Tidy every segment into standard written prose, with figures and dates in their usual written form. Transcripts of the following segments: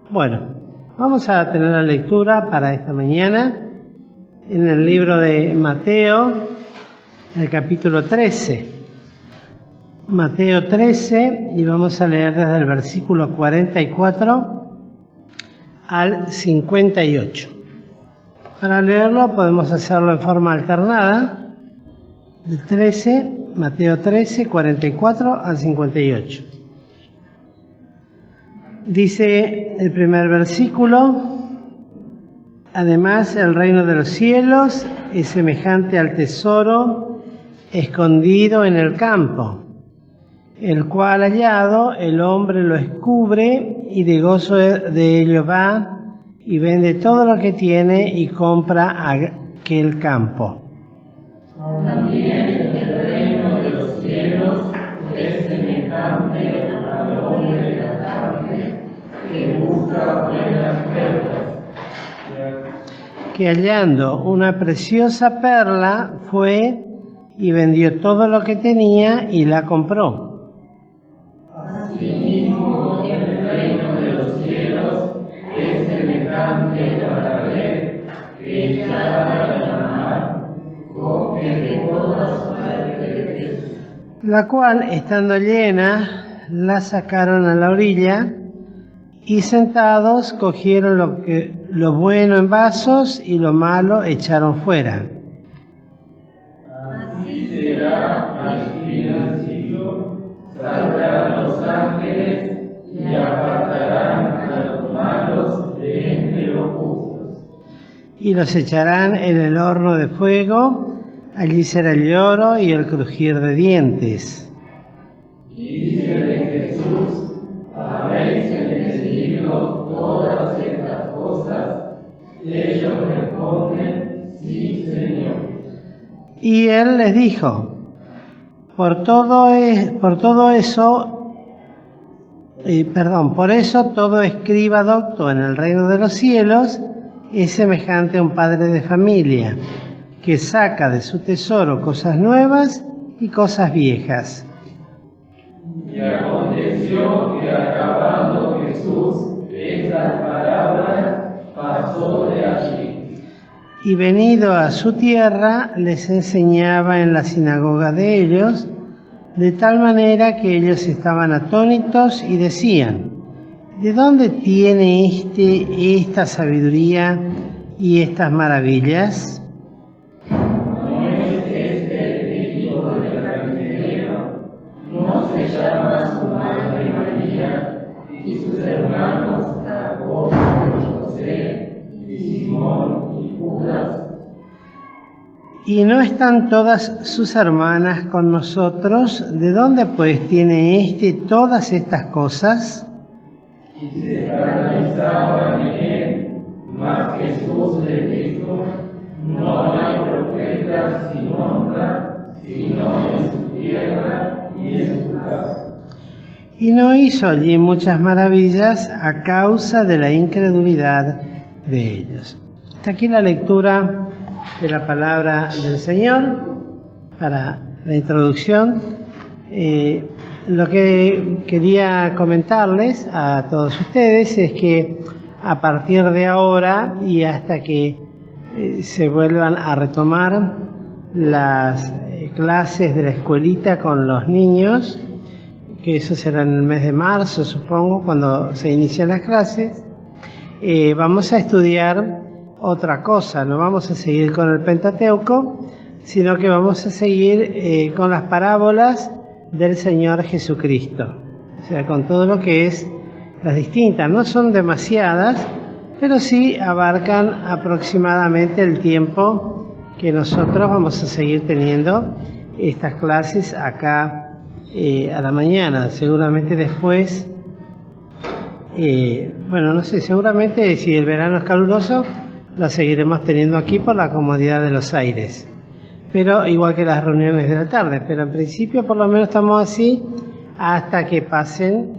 Bueno, vamos a tener la lectura para esta mañana en el libro de Mateo, el capítulo 13. Mateo 13, y vamos a leer desde el versículo 44 al 58. Para leerlo podemos hacerlo en forma alternada, de 13, Mateo 13, 44 al 58. Dice el primer versículo: además, el reino de los cielos es semejante al tesoro escondido en el campo, el cual hallado el hombre lo descubre y de gozo de ello va y vende todo lo que tiene y compra aquel campo. También el reino de los cielos es semejante al hombre de la carne que busca buenas perlas, que hallando una preciosa perla fue y vendió todo lo que tenía y la compró. Asimismo, el reino de los cielos es semejante a la red echada a la mar, coge de todas partes de peces, La cual, estando llena, la sacaron a la orilla y sentados cogieron lo bueno en vasos y lo malo echaron fuera. así será al fin del siglo. Saldrán los ángeles y apartarán a los malos de entre los justos. Y los echarán en el horno de fuego, allí será el lloro y el crujir de dientes. Dícele Jesús: ¿habéis entendido todas estas cosas? Ellos responden: sí, Señor. Y él les dijo: por eso todo escriba docto en el reino de los cielos es semejante a un padre de familia, que saca de su tesoro cosas nuevas y cosas viejas. Y aconteció que acabando Jesús estas palabras, pasó de allí. Y venido a su tierra, les enseñaba en la sinagoga de ellos, de tal manera que ellos estaban atónitos y decían: ¿de dónde tiene esta sabiduría y estas maravillas? ¿No es este el hijo del carpintero? ¿No se llama su madre María y sus hermanos Jacobo y José y Simón y Judas? ¿Y no están todas sus hermanas con nosotros? ¿De dónde pues tiene todas estas cosas? Y se escandalizaban en él. Mas Jesús les dijo: no hay profeta sin honra, sino en su tierra y en su casa. Y no hizo allí muchas maravillas a causa de la incredulidad de ellos. Hasta aquí la lectura de la palabra del Señor para la introducción. Lo que quería comentarles a todos ustedes es que a partir de ahora y hasta que se vuelvan a retomar las clases de la escuelita con los niños, que eso será en el mes de marzo, supongo, cuando se inician las clases, vamos a estudiar otra cosa. No vamos a seguir con el Pentateuco, sino que vamos a seguir con las parábolas del Señor Jesucristo. O sea, con todo lo que es las distintas. No son demasiadas, pero sí abarcan aproximadamente el tiempo que nosotros vamos a seguir teniendo estas clases acá a la mañana. Seguramente después, no sé, seguramente si el verano es caluroso, la seguiremos teniendo aquí por la comodidad de los aires. Pero igual que las reuniones de la tarde. Pero en principio por lo menos estamos así hasta que pasen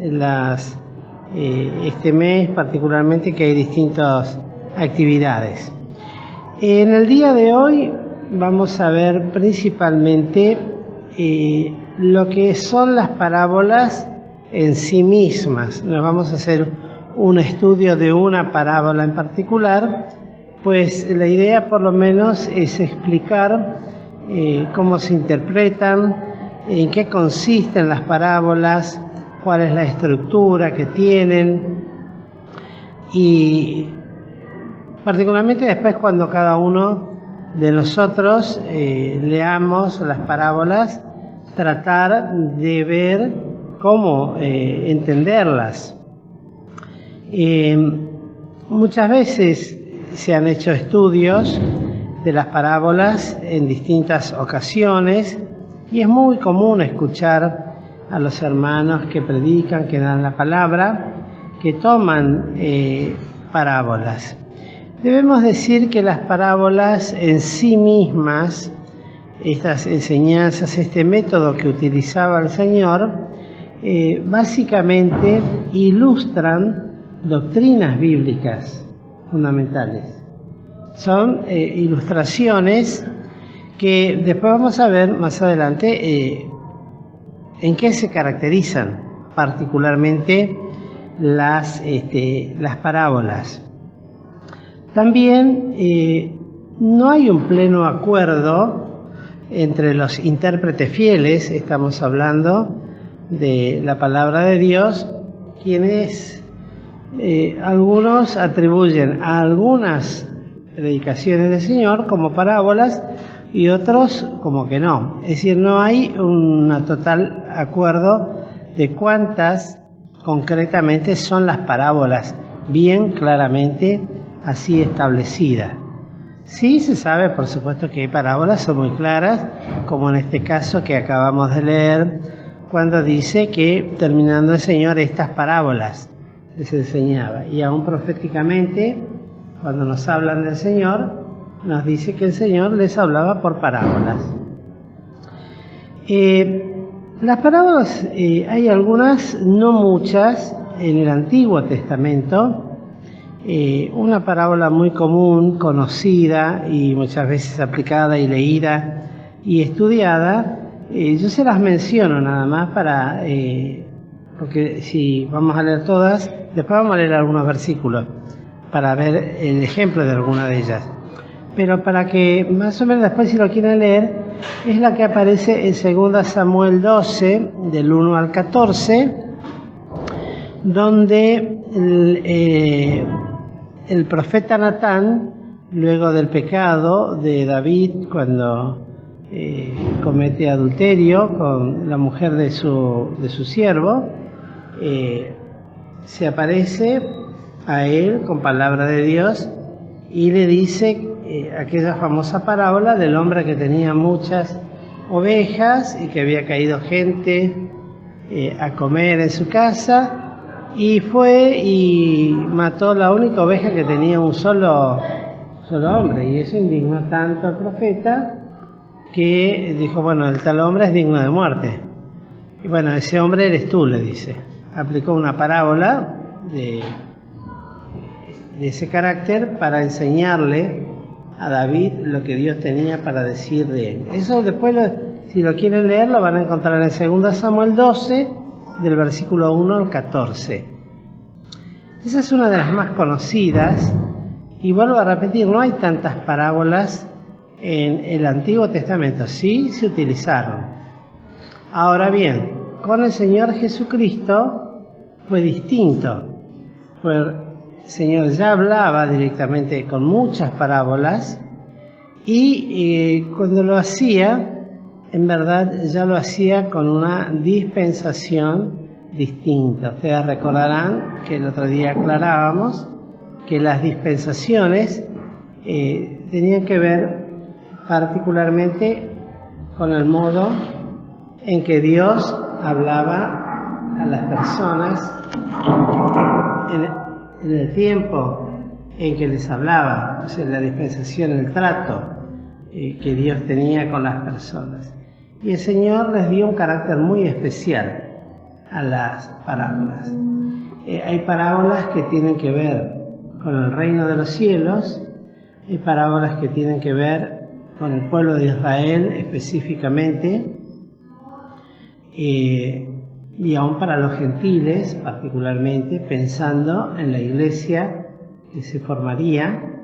este mes particularmente, que hay distintas actividades. En el día de hoy vamos a ver principalmente lo que son las parábolas en sí mismas. Nos vamos a hacer un estudio de una parábola en particular, pues la idea por lo menos es explicar cómo se interpretan, en qué consisten las parábolas, cuál es la estructura que tienen, y particularmente después cuando cada uno de nosotros leamos las parábolas, tratar de ver cómo entenderlas. Muchas veces se han hecho estudios de las parábolas en distintas ocasiones y es muy común escuchar a los hermanos que predican, que dan la palabra, que toman parábolas. Debemos decir que las parábolas en sí mismas, estas enseñanzas, este método que utilizaba el Señor, básicamente ilustran doctrinas bíblicas fundamentales. Son ilustraciones que después vamos a ver más adelante en qué se caracterizan particularmente las parábolas. También no hay un pleno acuerdo entre los intérpretes fieles, estamos hablando de la palabra de Dios, quienes algunos atribuyen a algunas predicaciones del Señor como parábolas y otros como que no. Es decir, no hay un total acuerdo de cuántas concretamente son las parábolas, bien claramente así establecidas. Sí se sabe, por supuesto, que hay parábolas, son muy claras, como en este caso que acabamos de leer, cuando dice que terminando el Señor estas parábolas les enseñaba. Y aún proféticamente, cuando nos hablan del Señor, nos dice que el Señor les hablaba por parábolas. Las parábolas, hay algunas, no muchas, en el Antiguo Testamento. Una parábola muy común, conocida y muchas veces aplicada y leída y estudiada, yo se las menciono nada más para, porque si vamos a leer todas, después vamos a leer algunos versículos para ver el ejemplo de alguna de ellas. Pero para que más o menos después, si lo quieren leer, es la que aparece en 2 Samuel 12, del 1 al 14, donde el profeta Natán, luego del pecado de David, cuando comete adulterio con la mujer de su siervo, se aparece a él con palabra de Dios y le dice aquella famosa parábola del hombre que tenía muchas ovejas y que había caído gente a comer en su casa, y fue y mató la única oveja que tenía un solo hombre, y eso indignó tanto al profeta que dijo, bueno, el tal hombre es digno de muerte. Y bueno, ese hombre eres tú, le dice. Aplicó una parábola de ese carácter para enseñarle a David lo que Dios tenía para decir de él. Eso después, si lo quieren leer, lo van a encontrar en 2 Samuel 12, del versículo 1 al 14. Esa es una de las más conocidas, y vuelvo a repetir, no hay tantas parábolas en el Antiguo Testamento, sí se utilizaron. Ahora bien, con el Señor Jesucristo fue distinto, pues el Señor ya hablaba directamente con muchas parábolas, y cuando lo hacía, en verdad ya lo hacía con una dispensación distinta. Ustedes recordarán que el otro día aclarábamos que las dispensaciones tenían que ver particularmente con el modo en que Dios hablaba a las personas en el tiempo en que les hablaba, o sea, la dispensación, el trato que Dios tenía con las personas. Y el Señor les dio un carácter muy especial a las parábolas. Hay parábolas que tienen que ver con el reino de los cielos, hay parábolas que tienen que ver con el pueblo de Israel específicamente, y y aún para los gentiles, particularmente pensando en la iglesia que se formaría.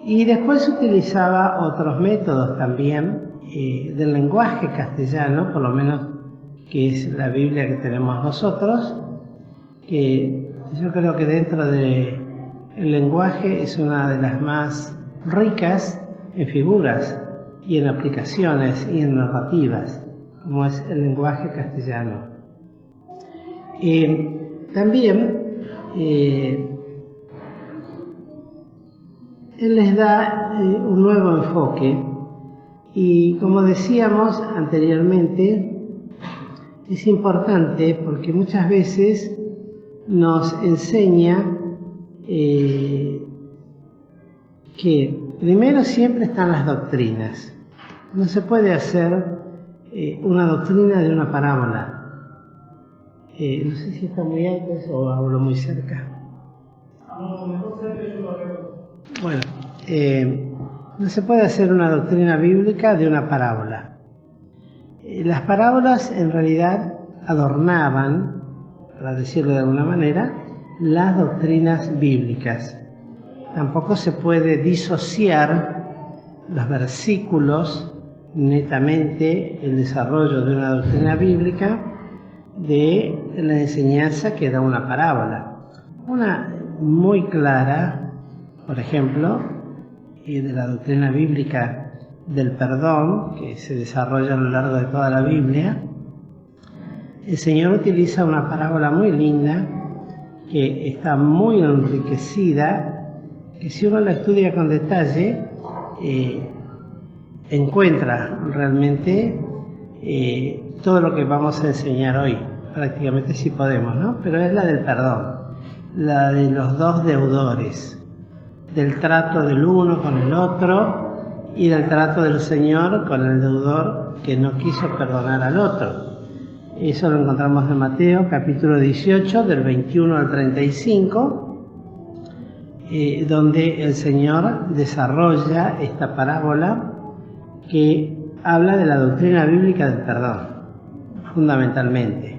Y después utilizaba otros métodos también del lenguaje castellano, por lo menos que es la Biblia que tenemos nosotros, que yo creo que dentro del lenguaje es una de las más ricas en figuras y en aplicaciones y en narrativas, como es el lenguaje castellano. También él les da un nuevo enfoque y, como decíamos anteriormente, es importante porque muchas veces nos enseña que primero siempre están las doctrinas. No se puede hacer una doctrina de una parábola. No sé si está muy alto o hablo muy cerca. Bueno, no se puede hacer una doctrina bíblica de una parábola. Las parábolas en realidad adornaban, para decirlo de alguna manera, las doctrinas bíblicas. Tampoco se puede disociar los versículos, netamente el desarrollo de una doctrina bíblica, de la enseñanza que da una parábola. Una muy clara, por ejemplo, de la doctrina bíblica del perdón, que se desarrolla a lo largo de toda la Biblia. El Señor utiliza una parábola muy linda, que está muy enriquecida, que si uno la estudia con detalle, encuentra realmente todo lo que vamos a enseñar hoy, prácticamente si podemos, ¿no? Pero es la del perdón, la de los dos deudores, del trato del uno con el otro y del trato del Señor con el deudor que no quiso perdonar al otro. Eso lo encontramos en Mateo capítulo 18, del 21 al 35, donde el Señor desarrolla esta parábola que habla de la doctrina bíblica del perdón, fundamentalmente,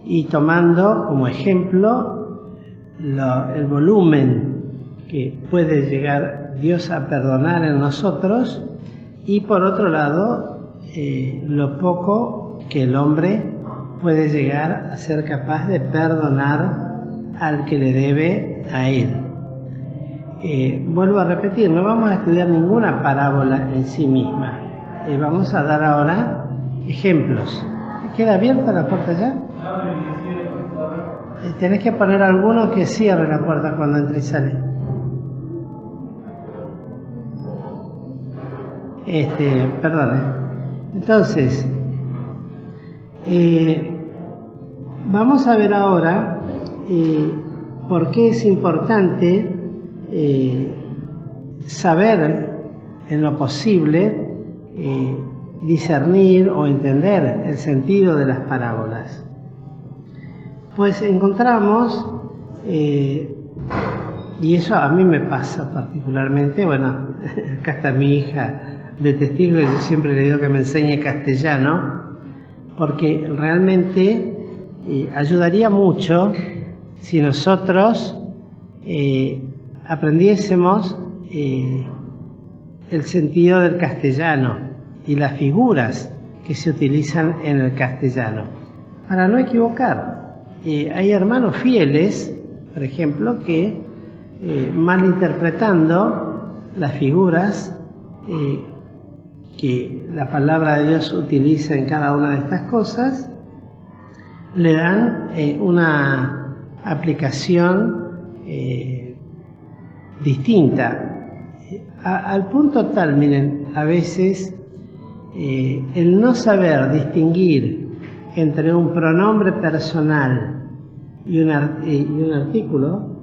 y tomando como ejemplo el volumen que puede llegar Dios a perdonar en nosotros, y por otro lado lo poco que el hombre puede llegar a ser capaz de perdonar al que le debe a él. Vuelvo a repetir, no vamos a estudiar ninguna parábola en sí misma. Vamos a dar ahora ejemplos. ¿Queda abierta la puerta ya? Tenés que poner alguno que cierre la puerta cuando entre y sale. Perdón. Entonces, vamos a ver ahora por qué es importante saber en lo posible discernir o entender el sentido de las parábolas. Pues encontramos, y eso a mí me pasa particularmente, bueno, acá está mi hija de testigo, yo siempre le digo que me enseñe castellano, porque realmente ayudaría mucho si nosotros aprendiésemos el sentido del castellano y las figuras que se utilizan en el castellano, para no equivocar. Hay hermanos fieles, por ejemplo, que malinterpretando las figuras que la palabra de Dios utiliza en cada una de estas cosas, le dan una aplicación distinta. Al punto tal, miren, a veces el no saber distinguir entre un pronombre personal y un artículo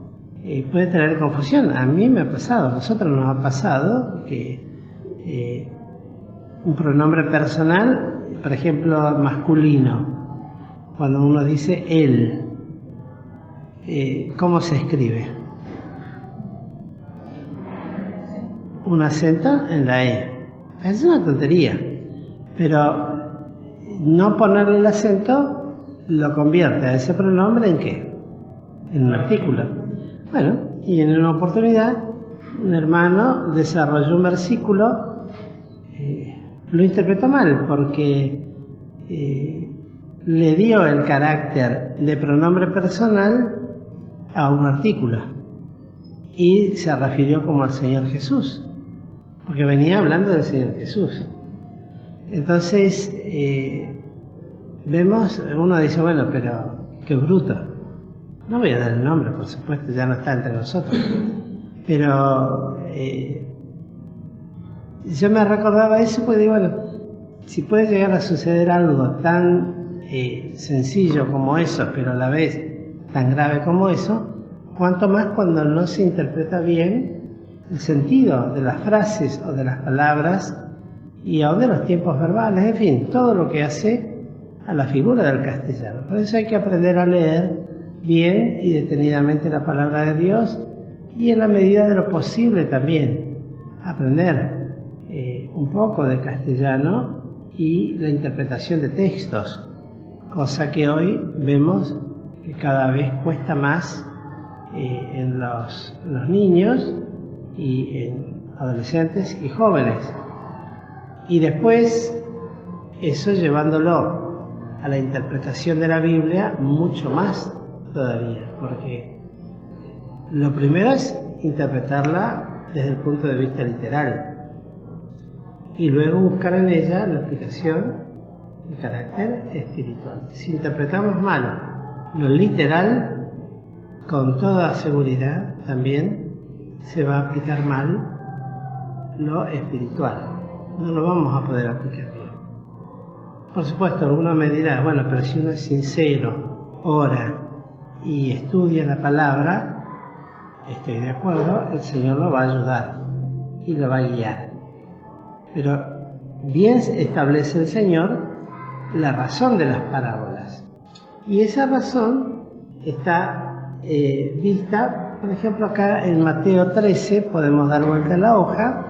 puede traer confusión. A mí me ha pasado, a nosotros nos ha pasado que un pronombre personal, por ejemplo, masculino, cuando uno dice él, ¿cómo se escribe? Un acento en la E. Es una tontería, pero no ponerle el acento lo convierte a ese pronombre ¿en qué? En un artículo. Bueno, y en una oportunidad, un hermano desarrolló un versículo, lo interpretó mal porque le dio el carácter de pronombre personal a un artículo y se refirió como al Señor Jesús, porque venía hablando del Señor Jesús. Entonces, vemos, uno dice, bueno, pero qué bruto. No voy a dar el nombre, por supuesto, ya no está entre nosotros. Pero yo me recordaba eso porque digo, bueno, si puede llegar a suceder algo tan sencillo como eso, pero a la vez tan grave como eso, cuanto más cuando no se interpreta bien el sentido de las frases o de las palabras y o de los tiempos verbales, en fin, todo lo que hace a la figura del castellano. Por eso hay que aprender a leer bien y detenidamente la palabra de Dios y en la medida de lo posible también aprender un poco de castellano y la interpretación de textos, cosa que hoy vemos que cada vez cuesta más en los niños y en adolescentes y jóvenes. Y después, eso llevándolo a la interpretación de la Biblia, mucho más todavía, porque lo primero es interpretarla desde el punto de vista literal y luego buscar en ella la aplicación de carácter espiritual. Si interpretamos mal lo literal, con toda seguridad también se va a aplicar mal lo espiritual. No lo vamos a poder aplicar bien. Por supuesto, alguno me dirá, bueno, pero si uno es sincero, ora y estudia la palabra, estoy de acuerdo, el Señor lo va a ayudar y lo va a guiar. Pero bien establece el Señor la razón de las parábolas. Y esa razón está vista, por ejemplo, acá en Mateo 13, podemos dar vuelta a la hoja.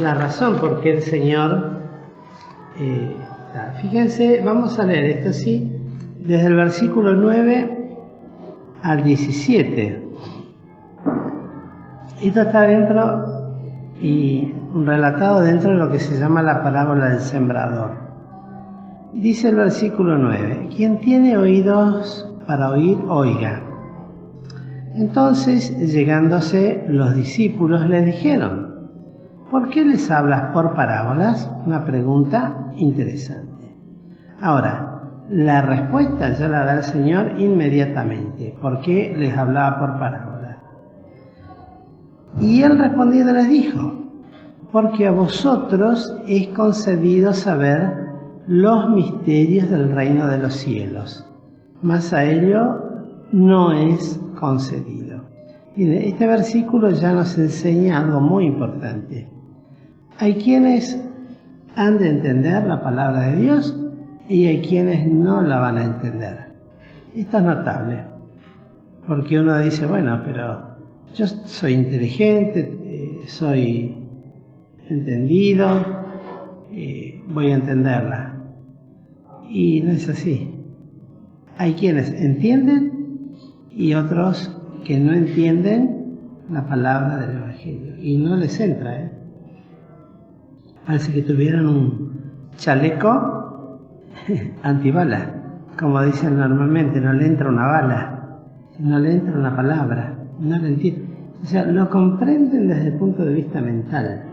La razón por qué el Señor fíjense, vamos a leer esto sí, desde el versículo 9 al 17. Esto está dentro y relatado dentro de lo que se llama la parábola del sembrador. Dice el versículo 9, quien tiene oídos para oír, oiga. Entonces, llegándose los discípulos, le dijeron, ¿por qué les hablas por parábolas? Una pregunta interesante. Ahora, la respuesta ya la da el Señor inmediatamente. ¿Por qué les hablaba por parábolas? Y él respondiendo les dijo, porque a vosotros es concedido saber los misterios del reino de los cielos, mas a ello no es concedido. Y este versículo ya nos enseña algo muy importante. Hay quienes han de entender la palabra de Dios y hay quienes no la van a entender. Esto es notable, porque uno dice, bueno, pero yo soy inteligente, soy entendido, voy a entenderla. Y no es así. Hay quienes entienden y otros que no entienden la palabra del Evangelio y no les entra. Parece que tuvieran un chaleco antibala, como dicen normalmente, no le entra una bala, no le entra una palabra, no le entienden. O sea, lo comprenden desde el punto de vista mental,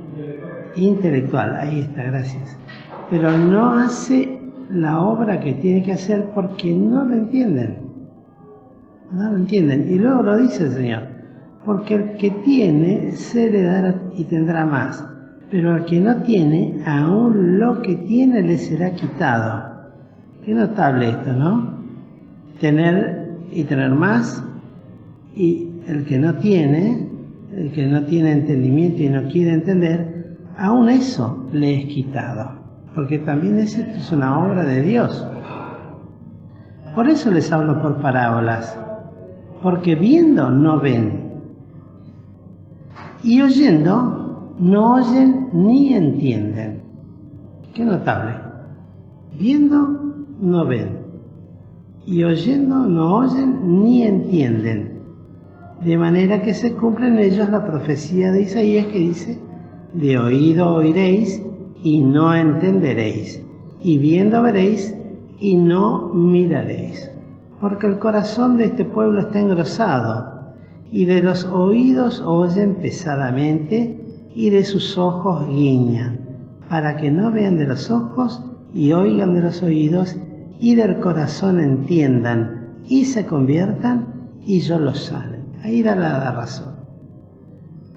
intelectual, ahí está, gracias. Pero no hace la obra que tiene que hacer porque no lo entienden. No lo entienden. Y luego lo dice el Señor, porque el que tiene se le dará y tendrá más, pero al que no tiene, aún lo que tiene le será quitado. Qué notable esto, ¿no? Tener y tener más, y el que no tiene entendimiento y no quiere entender, aún eso le es quitado, porque también esto es una obra de Dios. Por eso les hablo por parábolas, porque viendo no ven, y oyendo no oyen ni entienden. Qué notable. Viendo, no ven. Y oyendo, no oyen ni entienden. De manera que se cumple en ellos la profecía de Isaías que dice: de oído oiréis y no entenderéis, y viendo veréis y no miraréis. Porque el corazón de este pueblo está engrosado, y de los oídos oyen pesadamente, y de sus ojos guiñan, para que no vean de los ojos y oigan de los oídos, y del corazón entiendan, y se conviertan, y yo los sane. Ahí da la razón.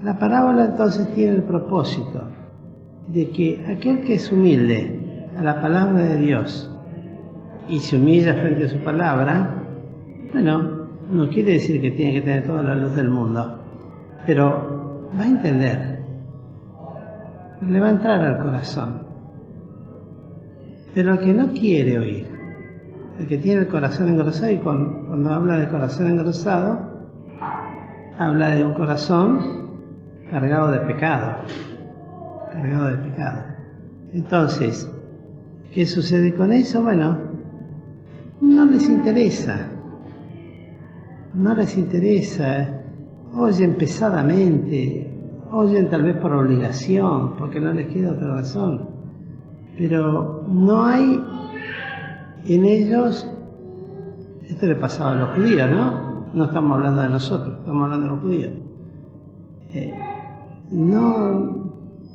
La parábola entonces tiene el propósito de que aquel que es humilde a la palabra de Dios y se humilla frente a su palabra, bueno, no quiere decir que tiene que tener toda la luz del mundo, pero va a entender, le va a entrar al corazón. Pero el que no quiere oír, el que tiene el corazón engrosado, y cuando habla de corazón engrosado, habla de un corazón cargado de pecado. Entonces, ¿qué sucede con eso? Bueno, no les interesa, oyen pesadamente, oyen tal vez por obligación, porque no les queda otra razón, pero no hay en ellos, esto le pasaba a los judíos, ¿no? No estamos hablando de nosotros, estamos hablando de los judíos.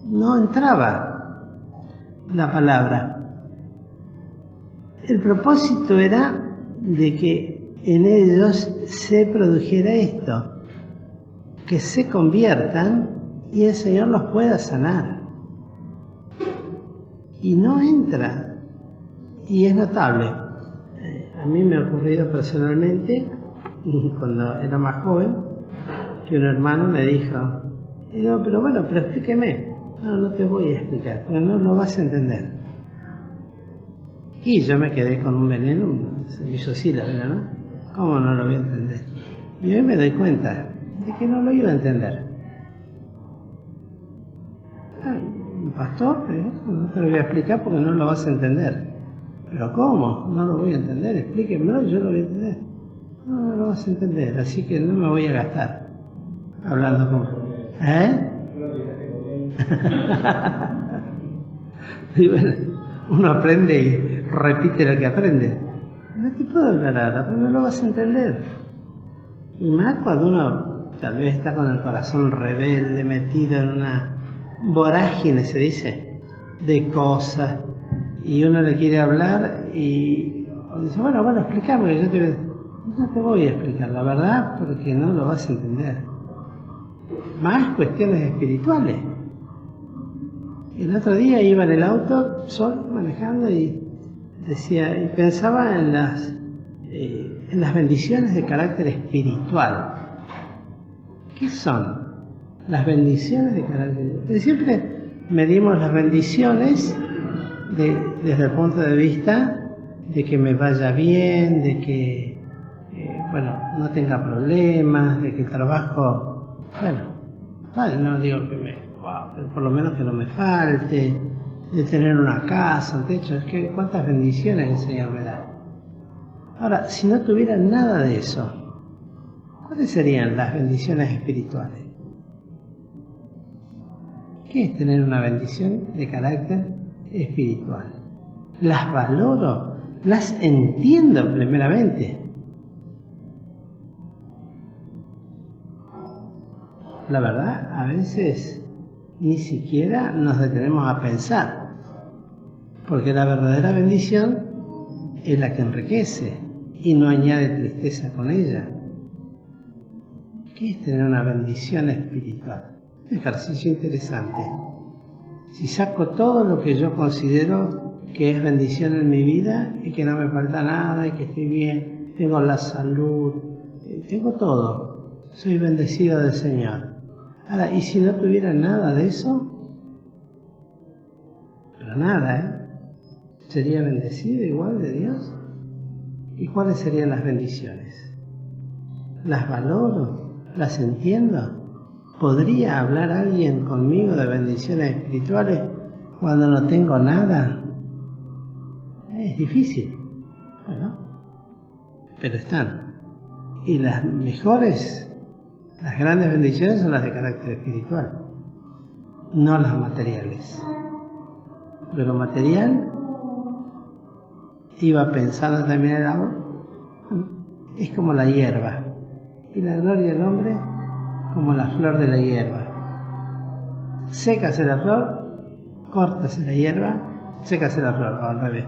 No entraba la palabra. El propósito era de que en ellos se produjera esto, que se conviertan y el Señor los pueda sanar. Y no entra. Y es notable. A mí me ha ocurrido personalmente, cuando era más joven, que un hermano me dijo: pero explíqueme. No te voy a explicar, pero no lo vas a entender. Y yo me quedé con un veneno, se me hizo así la vena, ¿no? ¿Cómo no lo voy a entender? Y hoy me doy cuenta de que no lo iba a entender. Pastor, no te lo voy a explicar porque no lo vas a entender. ¿Pero cómo? No lo voy a entender, explíquemelo, yo lo voy a entender. No lo vas a entender, así que no me voy a gastar hablando con... Y bueno, uno aprende y repite lo que aprende. No te puedo hablar ahora, pero no lo vas a entender. Y más cuando uno tal vez está con el corazón rebelde, metido en una vorágine, se dice, de cosas, y uno le quiere hablar y dice: bueno, explícame, no te voy a explicar la verdad porque no lo vas a entender. Más cuestiones espirituales. El otro día iba en el auto solo manejando y pensaba en las bendiciones de carácter espiritual. ¿Qué son las bendiciones de carácter espiritual? Siempre medimos las bendiciones desde el punto de vista de que me vaya bien, de que no tenga problemas, de que el trabajo, no digo que pero por lo menos que no me falte, de tener una casa, un techo. Es que cuántas bendiciones el Señor me da. Ahora, si no tuviera nada de eso, ¿cuáles serían las bendiciones espirituales? ¿Qué es tener una bendición de carácter espiritual? Las valoro, las entiendo primeramente. La verdad, a veces ni siquiera nos detenemos a pensar, porque la verdadera bendición es la que enriquece y no añade tristeza con ella. ¿Qué es tener una bendición espiritual? Un ejercicio interesante. Si saco todo lo que yo considero que es bendición en mi vida y que no me falta nada y que estoy bien, tengo la salud, tengo todo, soy bendecido del Señor. Ahora, ¿y si no tuviera nada de eso? Pero nada, ¿sería bendecido igual de Dios? ¿Y cuáles serían las bendiciones? ¿Las valoro? ¿Las entiendo? ¿Podría hablar alguien conmigo de bendiciones espirituales cuando no tengo nada? Es difícil, bueno, pero están. Y las mejores, las grandes bendiciones son las de carácter espiritual, no las materiales. Pero lo material, iba pensando también el amor, es como la hierba, y la gloria del hombre como la flor de la hierba. Sécase la flor, córtase la hierba, sécase la flor, o al revés.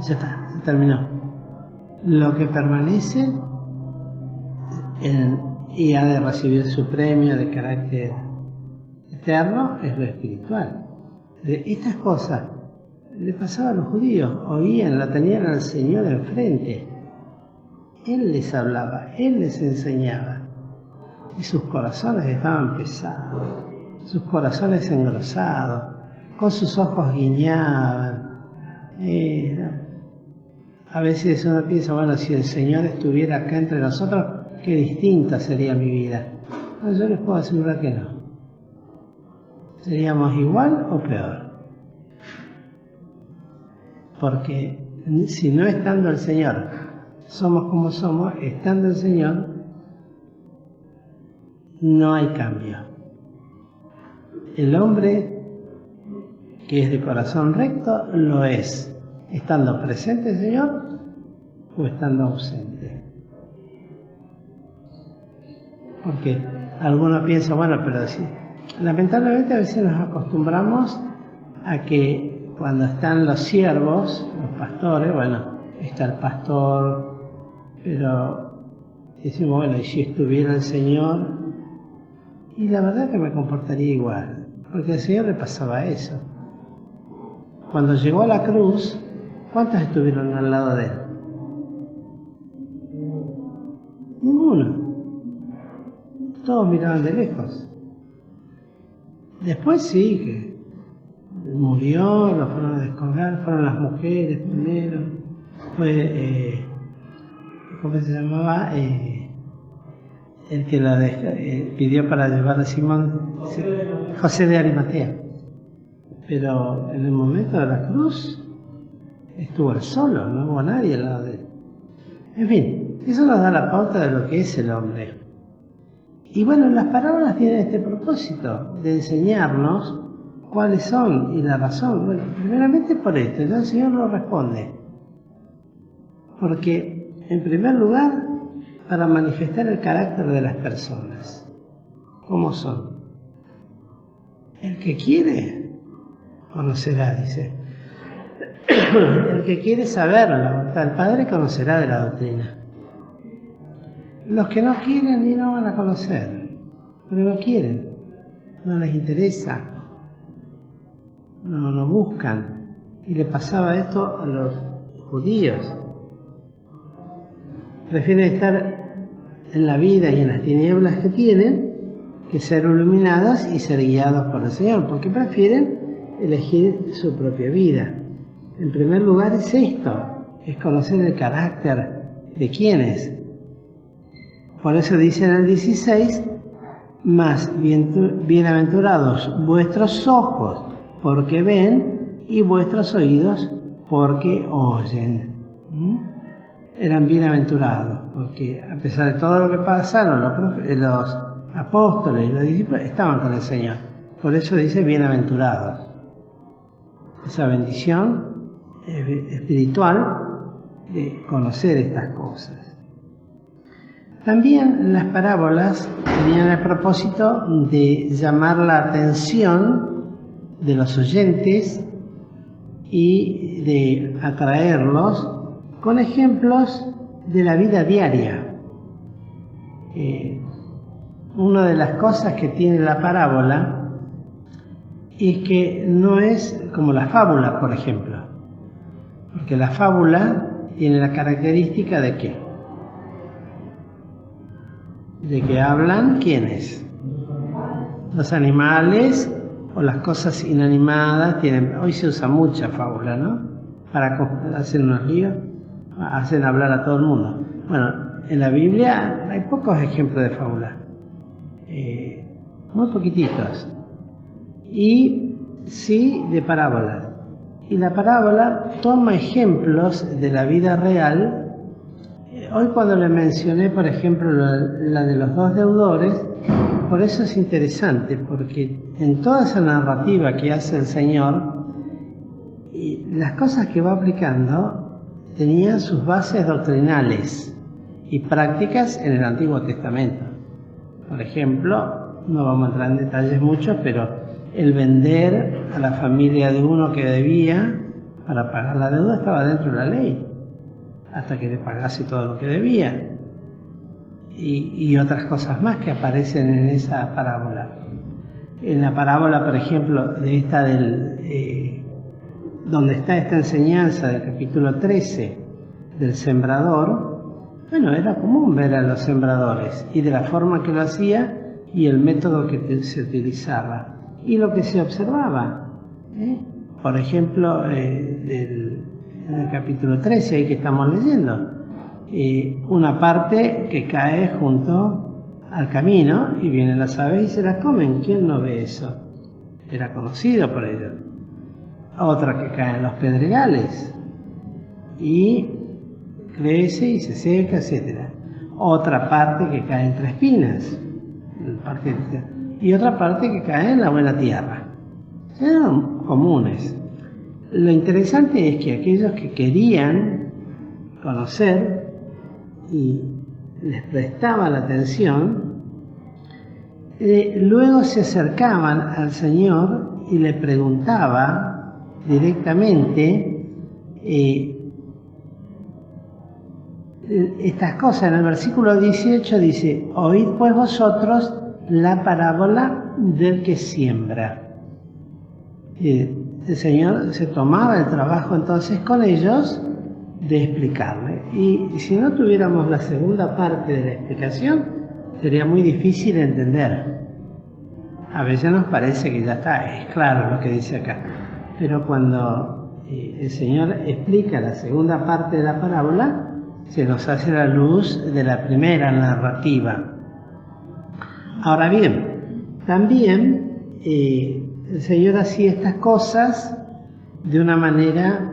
Ya está, se terminó. Lo que permanece y ha de recibir su premio de carácter eterno es lo espiritual. De estas cosas le pasaba a los judíos, oían, la tenían al Señor enfrente. Él les hablaba, Él les enseñaba. Y sus corazones estaban pesados, sus corazones engrosados, con sus ojos guiñaban. A veces uno piensa, bueno, si el Señor estuviera acá entre nosotros, qué distinta sería mi vida. No, yo les puedo asegurar que no. ¿Seríamos igual o peor? Porque si no estando el Señor, somos como somos, estando el Señor, no hay cambio. El hombre que es de corazón recto lo es, estando presente el Señor o estando ausente. Porque algunos piensan, bueno, pero sí, lamentablemente a veces nos acostumbramos a que cuando están los siervos, los pastores, bueno, está el pastor, pero decimos, bueno, y si estuviera el Señor, y la verdad que me comportaría igual, porque al Señor le pasaba eso. Cuando llegó a la cruz, ¿cuántos estuvieron al lado de Él? Ninguno. Todos miraban de lejos. Después sí, que murió, lo fueron a descolgar, fueron las mujeres primero, fue, ¿cómo se llamaba? El que la pidió para llevar a Simón, José de Arimatea. Pero en el momento de la cruz estuvo él solo, no hubo nadie al lado de él. En fin, eso nos da la pauta de lo que es el hombre. Y bueno, las parábolas tienen este propósito de enseñarnos cuáles son y la razón. Bueno, primeramente por esto, ya el Señor lo responde. Porque, en primer lugar, para manifestar el carácter de las personas. ¿Cómo son? El que quiere, conocerá, dice. El que quiere saber la voluntad del Padre, conocerá de la doctrina. Los que no quieren ni no van a conocer, porque no quieren, no les interesa, no buscan. Y le pasaba esto a los judíos. Prefieren estar en la vida y en las tinieblas que tienen que ser iluminados y ser guiados por el Señor, porque prefieren elegir su propia vida. En primer lugar es esto, es conocer el carácter de quienes. Por eso dice en el 16, más bienaventurados vuestros ojos porque ven y vuestros oídos porque oyen. Eran bienaventurados, porque a pesar de todo lo que pasaron, los apóstoles y los discípulos estaban con el Señor. Por eso dice bienaventurados. Esa bendición espiritual de conocer estas cosas. También las parábolas tenían el propósito de llamar la atención de los oyentes y de atraerlos con ejemplos de la vida diaria. Una de las cosas que tiene la parábola es que no es como la fábula, por ejemplo, porque la fábula tiene la característica de ¿qué? De que hablan ¿quiénes? Los animales o las cosas inanimadas. Hoy se usa mucha fábula, ¿no? Para hacer unos líos, hacen hablar a todo el mundo. Bueno, en la Biblia hay pocos ejemplos de fábula. muy poquititos, y sí de parábolas. Y la parábola toma ejemplos de la vida real. Hoy cuando le mencioné, por ejemplo, la de los dos deudores, por eso es interesante, porque en toda esa narrativa que hace el Señor, las cosas que va aplicando tenían sus bases doctrinales y prácticas en el Antiguo Testamento. Por ejemplo, no vamos a entrar en detalles muchos, pero el vender a la familia de uno que debía para pagar la deuda estaba dentro de la ley, hasta que le pagase todo lo que debía. Y otras cosas más que aparecen en esa parábola. En la parábola, por ejemplo, de esta donde está esta enseñanza del capítulo 13 del sembrador, bueno, era común ver a los sembradores y de la forma que lo hacía y el método que se utilizaba y lo que se observaba. Por ejemplo, en el capítulo 13, ahí que estamos leyendo, una parte que cae junto al camino y vienen las aves y se las comen. ¿Quién no ve eso? Era conocido por ellos. Otra que cae en los pedregales y crece y se seca, etc. Otra parte que cae entre espinas y otra parte que cae en la buena tierra. Eran comunes. Lo interesante es que aquellos que querían conocer y les prestaba la atención, luego se acercaban al Señor y le preguntaba directamente estas cosas. En el versículo 18 dice: oíd pues vosotros la parábola del que siembra. El Señor se tomaba el trabajo entonces con ellos de explicarle. Y si no tuviéramos la segunda parte de la explicación, sería muy difícil entender. A veces nos parece que ya está, es claro lo que dice acá. Pero cuando el Señor explica la segunda parte de la parábola, se nos hace la luz de la primera narrativa. Ahora bien, también el Señor hacía estas cosas de una manera,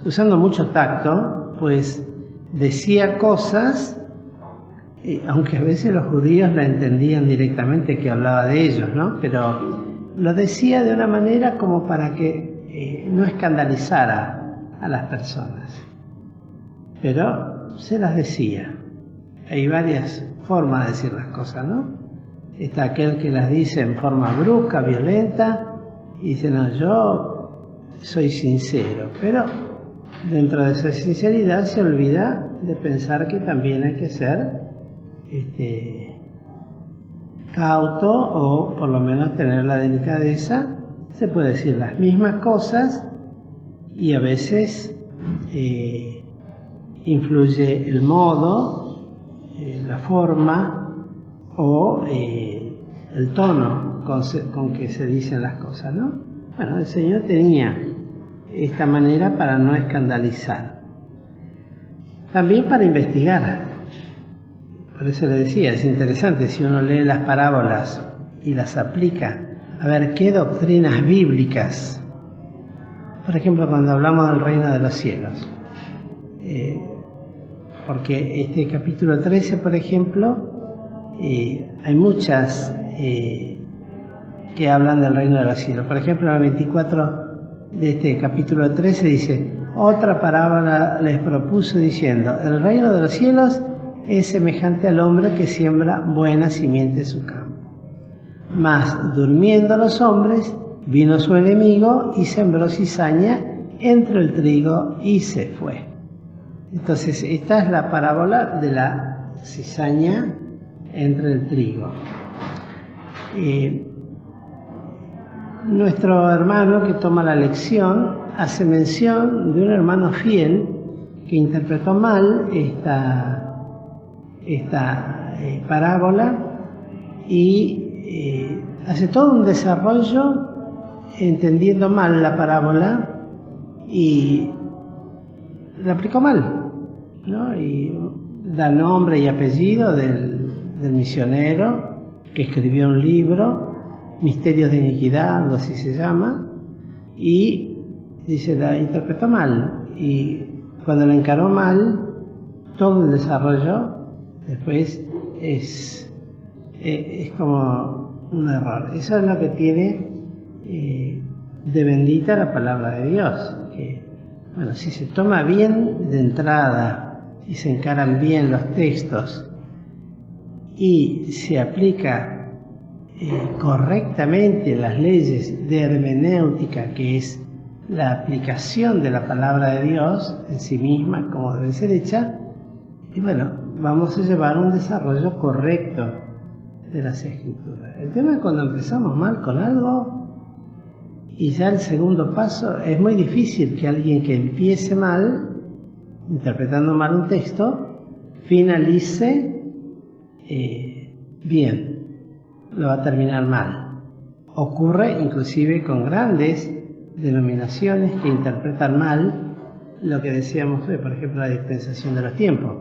usando mucho tacto, pues decía cosas, aunque a veces los judíos la entendían directamente que hablaba de ellos, ¿no? Pero lo decía de una manera como para que no escandalizara a las personas. Pero se las decía. Hay varias formas de decir las cosas, ¿no? Está aquel que las dice en forma brusca, violenta, y dice: no, yo soy sincero. Pero dentro de esa sinceridad se olvida de pensar que también hay que ser cauto, o por lo menos tener la delicadeza. Se puede decir las mismas cosas y a veces influye el modo, la forma o el tono con que se dicen las cosas, ¿no? Bueno, el Señor tenía esta manera para no escandalizar. También para investigar. Por eso le decía, es interesante si uno lee las parábolas y las aplica, a ver qué doctrinas bíblicas. Por ejemplo, cuando hablamos del reino de los cielos. Porque este capítulo 13, por ejemplo, hay muchas que hablan del reino de los cielos. Por ejemplo, en el 24 de este capítulo 13 dice: otra parábola les propuso diciendo: el reino de los cielos es semejante al hombre que siembra buena simiente en su campo. Mas, durmiendo los hombres, vino su enemigo y sembró cizaña entre el trigo y se fue. Entonces, esta es la parábola de la cizaña entre el trigo. Nuestro hermano que toma la lección hace mención de un hermano fiel que interpretó mal esta parábola y hace todo un desarrollo entendiendo mal la parábola y la aplicó mal, ¿no? Y da nombre y apellido del misionero que escribió un libro, Misterios de Iniquidad, algo así se llama, y dice, la interpretó mal, y cuando la encaró mal, todo el desarrollo después es como un error. Eso es lo que tiene de bendita la palabra de Dios, que bueno, si se toma bien de entrada y se encaran bien los textos y se aplica correctamente las leyes de hermenéutica, que es la aplicación de la palabra de Dios en sí misma como debe ser hecha, y bueno, vamos a llevar un desarrollo correcto de las Escrituras. El tema es cuando empezamos mal con algo y ya el segundo paso, es muy difícil que alguien que empiece mal, interpretando mal un texto, finalice bien. Lo va a terminar mal. Ocurre inclusive con grandes denominaciones que interpretan mal lo que decíamos hoy, por ejemplo, la dispensación de los tiempos.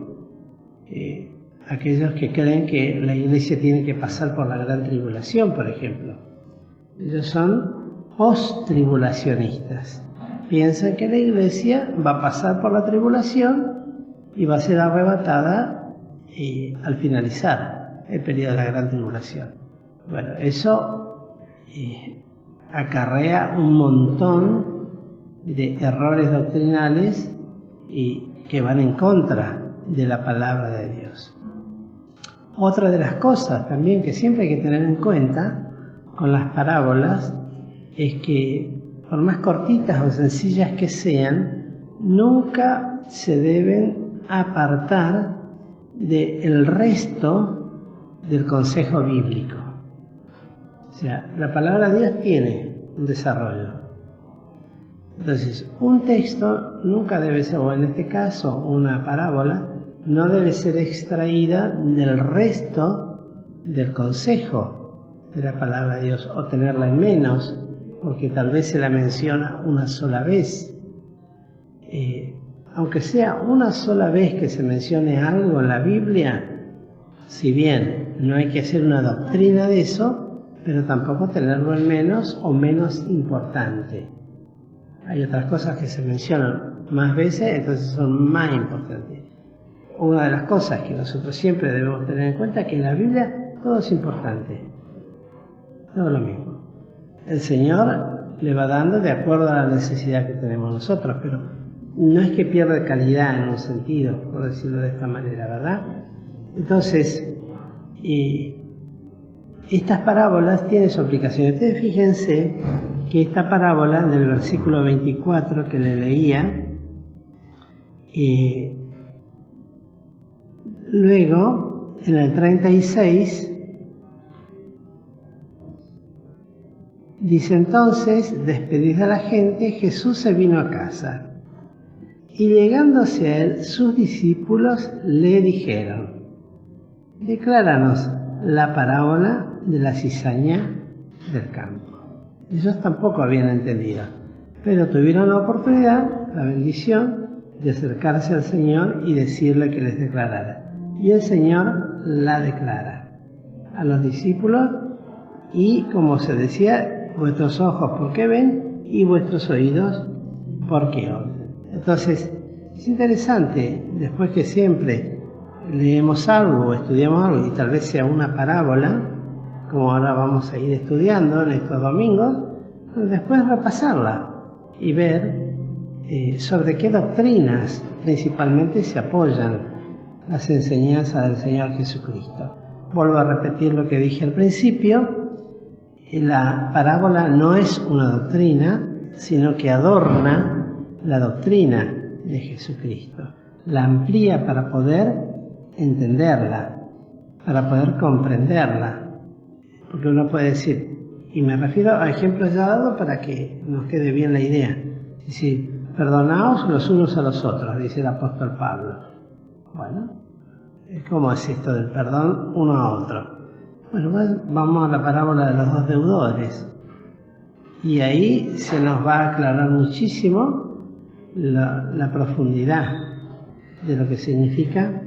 Aquellos que creen que la iglesia tiene que pasar por la gran tribulación, por ejemplo. Ellos son post-tribulacionistas. Piensan que la iglesia va a pasar por la tribulación y va a ser arrebatada al finalizar el periodo de la gran tribulación. Bueno, eso acarrea un montón de errores doctrinales y que van en contra de la palabra de Dios. Otra de las cosas también que siempre hay que tener en cuenta con las parábolas es que, por más cortitas o sencillas que sean, nunca se deben apartar del resto del consejo bíblico. O sea, la palabra de Dios tiene un desarrollo. Entonces, un texto nunca debe ser, o en este caso una parábola, no debe ser extraída del resto del consejo de la palabra de Dios, o tenerla en menos, porque tal vez se la menciona una sola vez. Aunque sea una sola vez que se mencione algo en la Biblia, si bien no hay que hacer una doctrina de eso, pero tampoco tenerlo en menos o menos importante. Hay otras cosas que se mencionan más veces, entonces son más importantes. Una de las cosas que nosotros siempre debemos tener en cuenta es que en la Biblia todo es importante, todo lo mismo. El Señor le va dando de acuerdo a la necesidad que tenemos nosotros, pero no es que pierda calidad en un sentido, por decirlo de esta manera, ¿verdad? Entonces, estas parábolas tienen su aplicación. Ustedes fíjense que esta parábola del versículo 24 que le leía, luego en el 36 dice: entonces, despedida la gente, Jesús se vino a casa. Y llegándose a él, sus discípulos le dijeron: decláranos la parábola de la cizaña del campo. Ellos tampoco habían entendido, pero tuvieron la oportunidad, la bendición, de acercarse al Señor y decirle que les declarara. Y el Señor la declara a los discípulos, y como se decía, vuestros ojos porque ven y vuestros oídos porque oyen. Entonces, es interesante, después que siempre leemos algo o estudiamos algo, y tal vez sea una parábola, como ahora vamos a ir estudiando en estos domingos, después repasarla y ver sobre qué doctrinas principalmente se apoyan las enseñanzas del Señor Jesucristo. Vuelvo a repetir lo que dije al principio: la parábola no es una doctrina, sino que adorna la doctrina de Jesucristo, la amplía para poder entenderla, para poder comprenderla. Porque uno puede decir, y me refiero a ejemplos ya dados para que nos quede bien la idea, es decir, perdonaos los unos a los otros, dice el apóstol Pablo. Bueno, ¿cómo es esto del perdón uno a otro? Bueno, vamos a la parábola de los dos deudores, y ahí se nos va a aclarar muchísimo la profundidad de lo que significa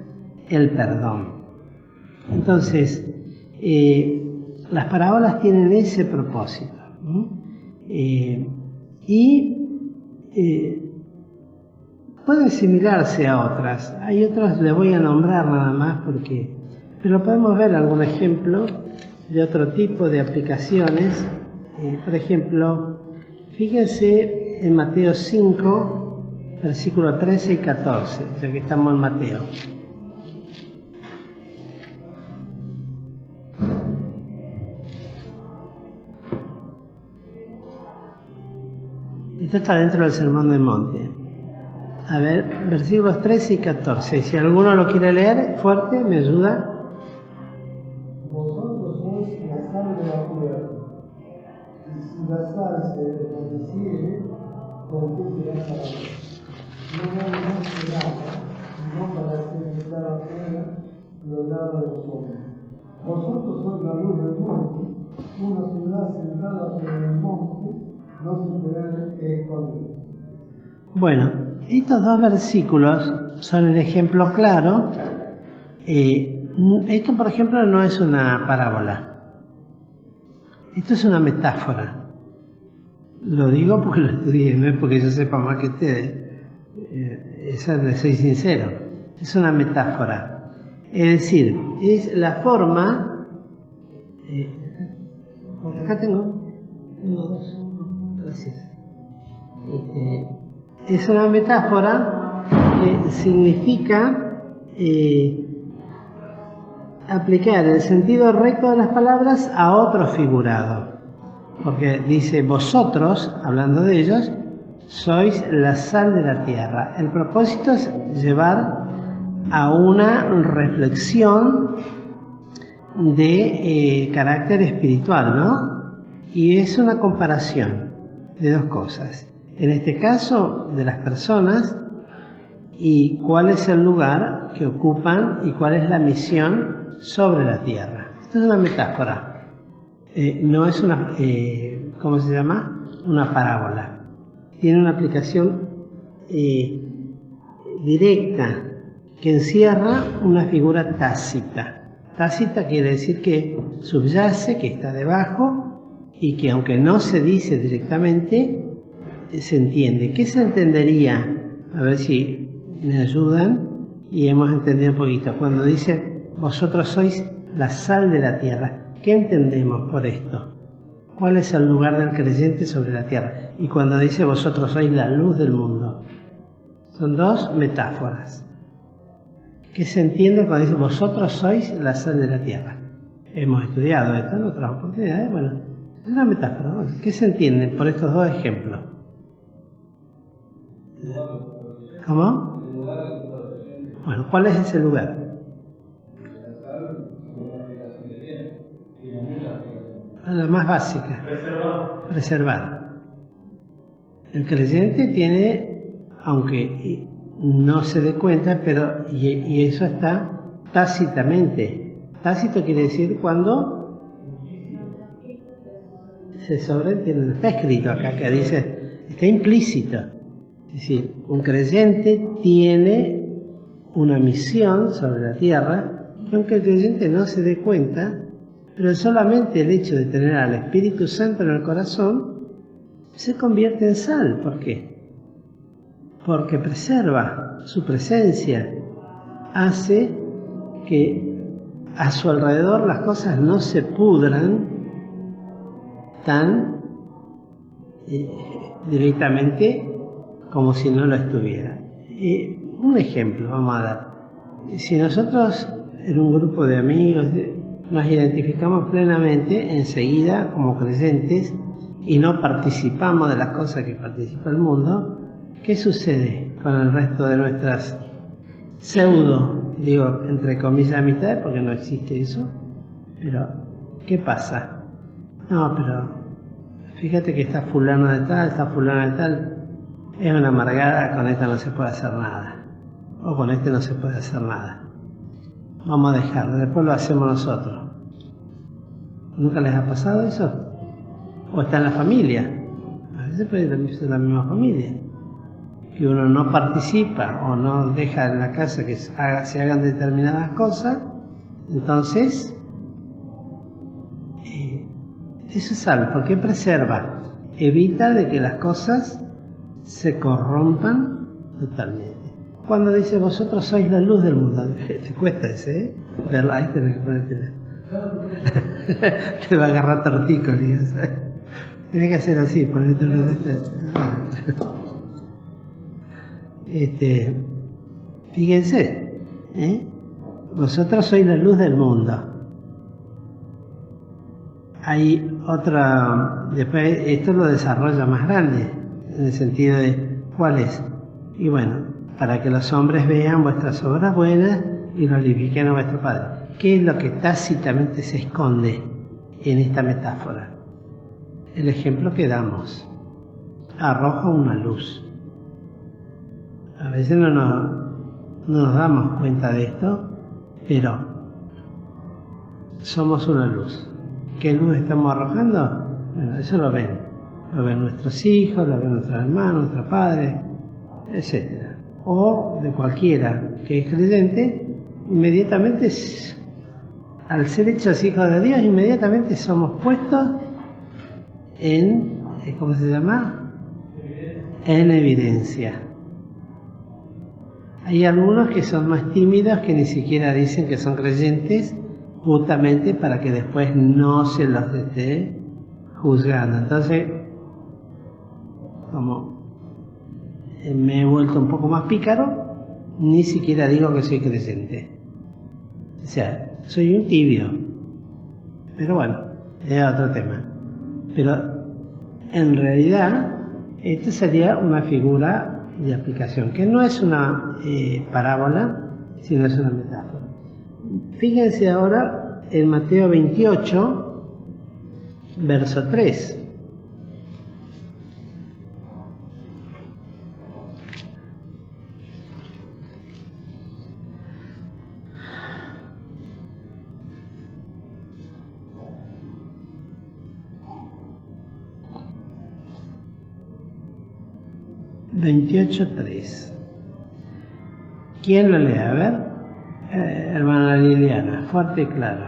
el perdón. Entonces, las parábolas tienen ese propósito. Pueden asimilarse a otras. Hay otras, les voy a nombrar nada más pero podemos ver algún ejemplo de otro tipo de aplicaciones. Por ejemplo, fíjense en Mateo 5, versículos 13 y 14, ya que estamos en Mateo. Esto está dentro del Sermón del Monte. A ver, versículos 13 y 14. Si alguno lo quiere leer fuerte, me ayuda. Vosotros sois la sal de la tierra, y si la sal se desvaneciere, ¿con qué será salada? No será agua, sino para hacer echar afuera lo dado de los hombres. Vosotros sois la luz del mundo. Una ciudad sentada sobre el monte no se puede esconder. Bueno, estos dos versículos son el ejemplo claro. Esto, por ejemplo, no es una parábola. Esto es una metáfora. Lo digo porque lo estudié, no es porque yo sepa más que ustedes. Eso les soy sincero. Es una metáfora. Es decir, es la forma... acá tengo 1, 2, gracias. Es una metáfora que significa aplicar el sentido recto de las palabras a otro figurado. Porque dice, vosotros, hablando de ellos, sois la sal de la tierra. El propósito es llevar a una reflexión de carácter espiritual, ¿no? Y es una comparación de dos cosas. En este caso, de las personas y cuál es el lugar que ocupan y cuál es la misión sobre la tierra. Esto es una metáfora, no es una, ¿cómo se llama? Una parábola. Tiene una aplicación directa que encierra una figura tácita. Tácita quiere decir que subyace, que está debajo y que aunque no se dice directamente, se entiende. ¿Qué se entendería? A ver si me ayudan y hemos entendido un poquito. Cuando dice, vosotros sois la sal de la tierra, ¿qué entendemos por esto? ¿Cuál es el lugar del creyente sobre la tierra? Y cuando dice, vosotros sois la luz del mundo. Son dos metáforas. ¿Qué se entiende cuando dice, vosotros sois la sal de la tierra? Hemos estudiado esto en otras oportunidades. Bueno, es una metáfora. Bueno, ¿qué se entiende por estos dos ejemplos? ¿Cómo? Bueno, ¿cuál es ese lugar? La más básica. Preservar. El creyente tiene, aunque no se dé cuenta, pero y eso está tácitamente. Tácito quiere decir cuando se sobreentiende. Está escrito acá que dice, está implícito. Es decir, un creyente tiene una misión sobre la tierra, que aunque el creyente no se dé cuenta, pero solamente el hecho de tener al Espíritu Santo en el corazón se convierte en sal. ¿Por qué? Porque preserva su presencia, hace que a su alrededor las cosas no se pudran tan directamente como si no lo estuviera. Un ejemplo vamos a dar. Si nosotros en un grupo de amigos nos identificamos plenamente enseguida como creyentes y no participamos de las cosas que participa el mundo, ¿qué sucede con el resto de nuestras pseudo, digo entre comillas, amistades, porque no existe eso? Pero, ¿qué pasa? No, pero fíjate que está fulano de tal, está fulano de tal. Es una amargada, con esta no se puede hacer nada. O con este no se puede hacer nada. Vamos a dejarlo, después lo hacemos nosotros. ¿Nunca les ha pasado eso? O está en la familia. A veces puede ser la misma familia. Que uno no participa o no deja en la casa que se hagan determinadas cosas, entonces Eso es salvo, porque preserva, evita de que las cosas se corrompan totalmente. Cuando dice vosotros sois la luz del mundo, te cuesta ese, verla, ahí tenés que ponértela. Te va a agarrar tortícolis. Tienes que hacer así, ponerte fíjense, vosotros sois la luz del mundo. Hay otra, después esto lo desarrolla más grande, en el sentido de ¿cuál es? Y bueno, para que los hombres vean vuestras obras buenas y glorifiquen a vuestro Padre. ¿Qué es lo que tácitamente se esconde en esta metáfora? El ejemplo que damos arroja una luz. A veces no nos damos cuenta de esto, pero somos una luz. ¿Qué luz estamos arrojando? Bueno, eso lo ven nuestros hijos, lo ven nuestros hermanos, nuestros padres, etc. O de cualquiera que es creyente, inmediatamente, al ser hechos hijos de Dios, inmediatamente somos puestos en, ¿cómo se llama? En evidencia. Hay algunos que son más tímidos, que ni siquiera dicen que son creyentes, justamente para que después no se los esté juzgando. Entonces, como me he vuelto un poco más pícaro, ni siquiera digo que soy creyente. O sea, soy un tibio. Pero bueno, es otro tema. Pero en realidad, esta sería una figura de aplicación, que no es una parábola, sino es una metáfora. Fíjense ahora en Mateo 28, verso 3. ¿Quién lo lee? A ver, hermana Liliana, fuerte y claro.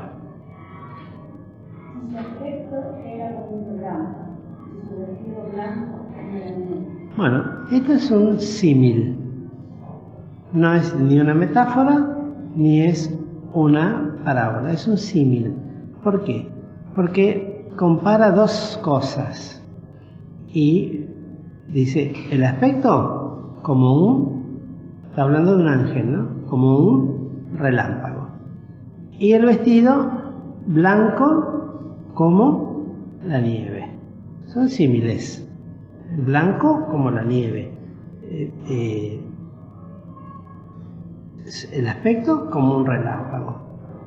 Su aspecto era como un relámpago, y su vestido blanco como la nieve. Bueno, esto es un símil. No es ni una metáfora, ni es una parábola, es un símil. ¿Por qué? Porque compara dos cosas y dice, el aspecto como está hablando de un ángel, ¿no? Como un relámpago. Y el vestido blanco como la nieve. Son símiles. Blanco como la nieve. El aspecto como un relámpago.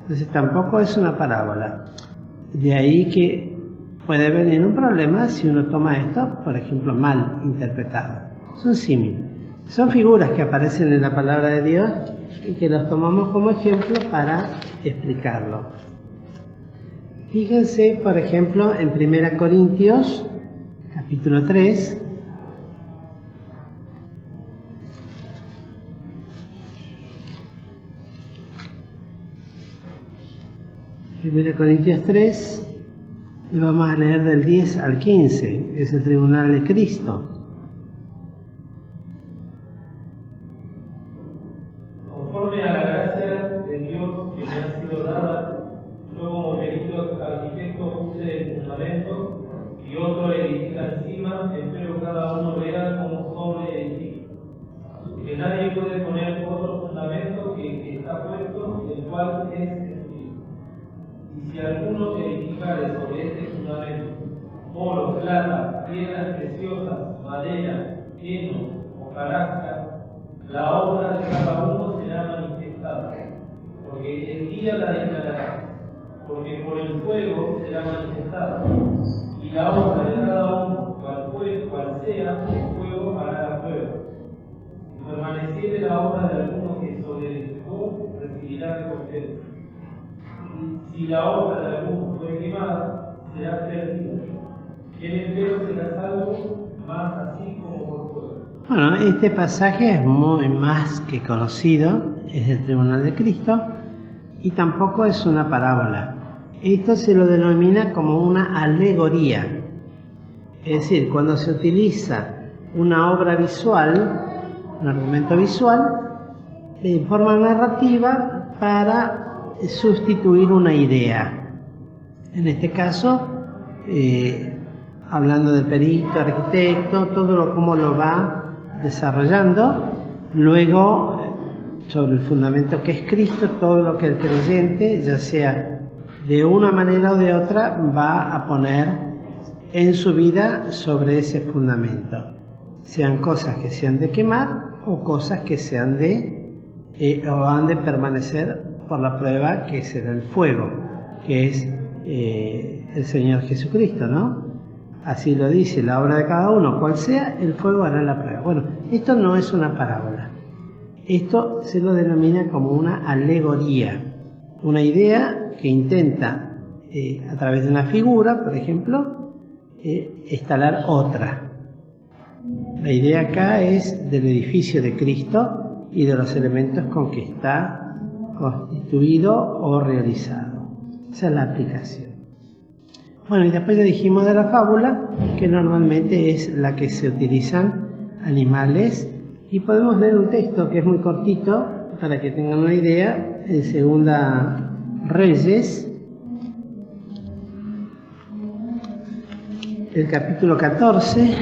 Entonces tampoco es una parábola. De ahí que puede venir un problema si uno toma esto, por ejemplo, mal interpretado. Son símiles. Son figuras que aparecen en la palabra de Dios y que los tomamos como ejemplo para explicarlo. Fíjense, por ejemplo, en 1 Corintios, capítulo 3. Primera Corintios 3. Y vamos a leer del 10 al 15, es el tribunal de Cristo. Conforme a la gracia de Dios que me ha sido dada, yo como perito arquitecto puse el fundamento y otro edifica encima, espero cada uno vea cómo sobre edifica. Que nadie puede poner otro fundamento que el que está puesto, el cual es Cristo. Y si alguno edificare sobre este fundamento, oro, plata, piedras preciosas, madera, heno o hojarasca, la obra de cada uno será manifestada, porque el día la declarará, porque por el fuego será manifestada, y la obra de cada uno, cual sea, el fuego hará la prueba. Si permaneciere la obra de alguno que sobreedificó, recibirá recompensa. Si la obra de alguno fue quemada, será perdida. El empero será salvo, más así como por fuego. Bueno, este pasaje es muy más que conocido, es el tribunal de Cristo, y tampoco es una parábola. Esto se lo denomina como una alegoría. Es decir, cuando se utiliza una obra visual, un argumento visual, en forma narrativa para sustituir una idea. En este caso, hablando del perito, arquitecto, todo cómo lo va desarrollando, luego sobre el fundamento que es Cristo, todo lo que el creyente, ya sea de una manera o de otra, va a poner en su vida sobre ese fundamento. Sean cosas que se han de quemar o cosas que se han o han de permanecer por la prueba que será el fuego, que es el Señor Jesucristo, ¿no? Así lo dice, la obra de cada uno, cual sea, el fuego hará la prueba. Bueno, esto no es una parábola. Esto se lo denomina como una alegoría, una idea que intenta, a través de una figura, por ejemplo, instalar otra. La idea acá es del edificio de Cristo y de los elementos con que está constituido o realizado. Esa es la aplicación. Bueno, y después ya dijimos de la fábula, que normalmente es la que se utilizan animales, y podemos leer un texto que es muy cortito, para que tengan una idea, en Segunda Reyes, el capítulo 14,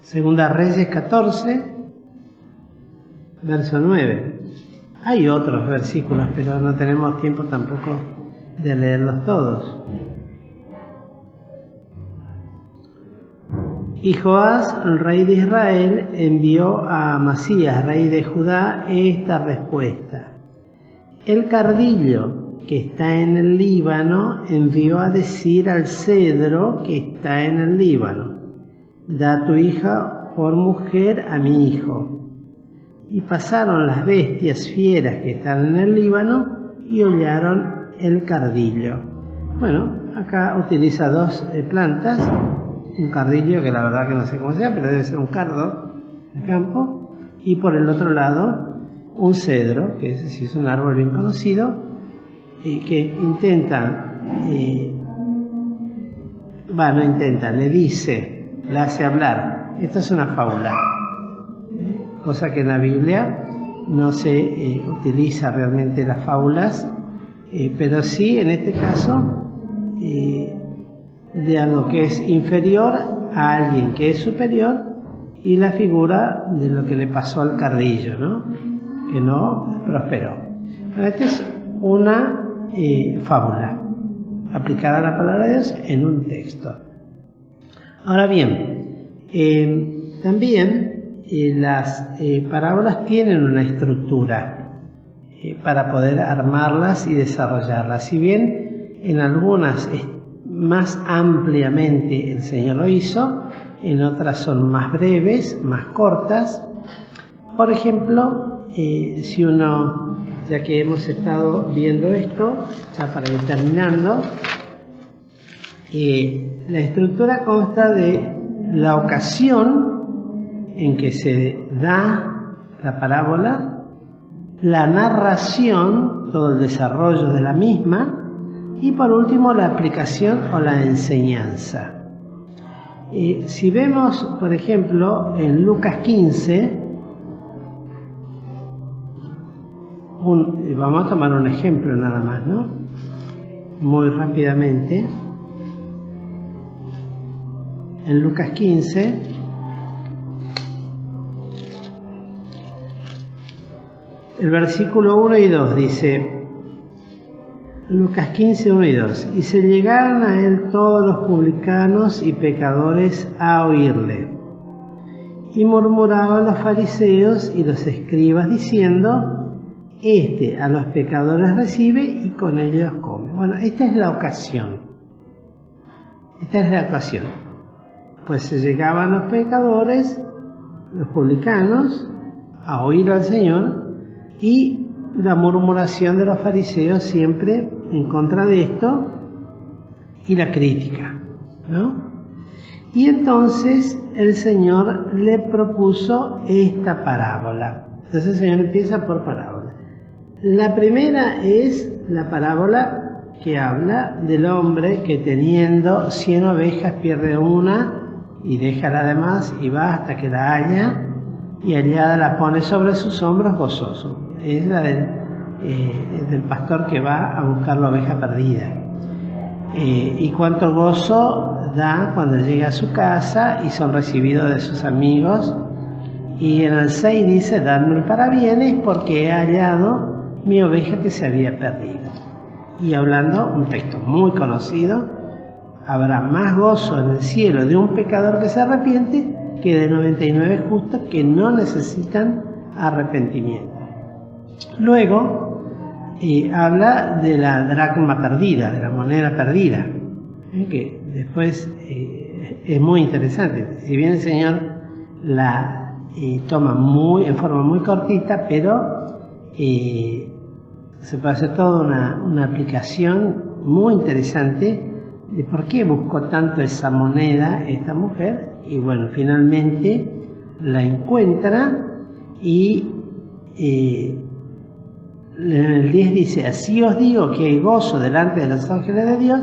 Segunda Reyes 14, verso 9. Hay otros versículos, pero no tenemos tiempo tampoco de leerlos todos. Y Joás, el rey de Israel, envió a Amasías, rey de Judá, esta respuesta. El cardillo que está en el Líbano envió a decir al cedro que está en el Líbano: da tu hija por mujer a mi hijo. Y pasaron las bestias fieras que están en el Líbano y hollaron el cardillo. Bueno, acá utiliza dos plantas, un cardillo que la verdad que no sé cómo sea, pero debe ser un cardo de campo, y por el otro lado un cedro, que es un árbol bien conocido, que le dice, le hace hablar. Esto es una fábula, cosa que en la Biblia no se utiliza realmente las fábulas, pero sí en este caso de algo que es inferior a alguien que es superior, y la figura de lo que le pasó al cardillo, ¿no? Que no prosperó. Pero esta es una fábula aplicada a la palabra de Dios en un texto. Ahora bien, también las parábolas tienen una estructura para poder armarlas y desarrollarlas. Si bien en algunas más ampliamente el Señor lo hizo, en otras son más breves, más cortas. Por ejemplo, si uno, ya que hemos estado viendo esto, ya para ir terminando, la estructura consta de la ocasión en que se da la parábola, la narración, todo el desarrollo de la misma, y por último la aplicación o la enseñanza. Si vemos, por ejemplo, en Lucas 15, vamos a tomar un ejemplo nada más, ¿no? Muy rápidamente. En Lucas 15, el versículo 1 y 2 dice, Lucas 15, 1 y 2, y se llegaron a él todos los publicanos y pecadores a oírle. Y murmuraban los fariseos y los escribas diciendo, este a los pecadores recibe y con ellos come. Bueno, esta es la ocasión. Esta es la ocasión. Pues se llegaban los pecadores, los publicanos, a oír al Señor, y la murmuración de los fariseos siempre en contra de esto, y la crítica, ¿no? Y entonces el Señor le propuso esta parábola. Entonces el Señor empieza por parábola. La primera es la parábola que habla del hombre que teniendo 100 ovejas pierde una y deja la demás y va hasta que la halla y hallada la pone sobre sus hombros gozoso. Es la del pastor que va a buscar la oveja perdida. Y cuánto gozo da cuando llega a su casa y son recibidos de sus amigos. Y en el 6 dice, dadme el parabienes porque he hallado mi oveja que se había perdido. Y hablando, un texto muy conocido, habrá más gozo en el cielo de un pecador que se arrepiente que de 99 justos que no necesitan arrepentimiento. Luego, habla de la dracma perdida, de la moneda perdida, que después es muy interesante. Si bien el Señor la toma en forma muy cortita, pero se puede hacer toda una aplicación muy interesante de por qué buscó tanto esa moneda esta mujer. Y bueno, finalmente la encuentra y en el 10 dice, así os digo que hay gozo delante de los ángeles de Dios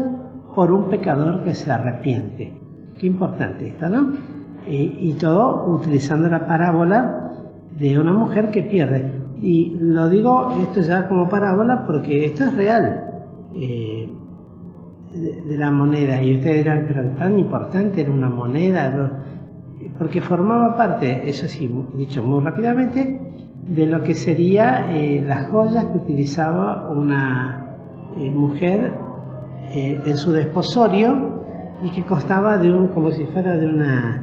por un pecador que se arrepiente. Qué importante esto, ¿no? Y todo utilizando la parábola de una mujer que pierde. Y lo digo esto ya como parábola porque esto es real, de la moneda. Y ustedes dirán, pero tan importante era una moneda, porque formaba parte, eso sí, dicho muy rápidamente, de lo que sería las joyas que utilizaba una mujer en su desposorio y que costaba como si fuera de una,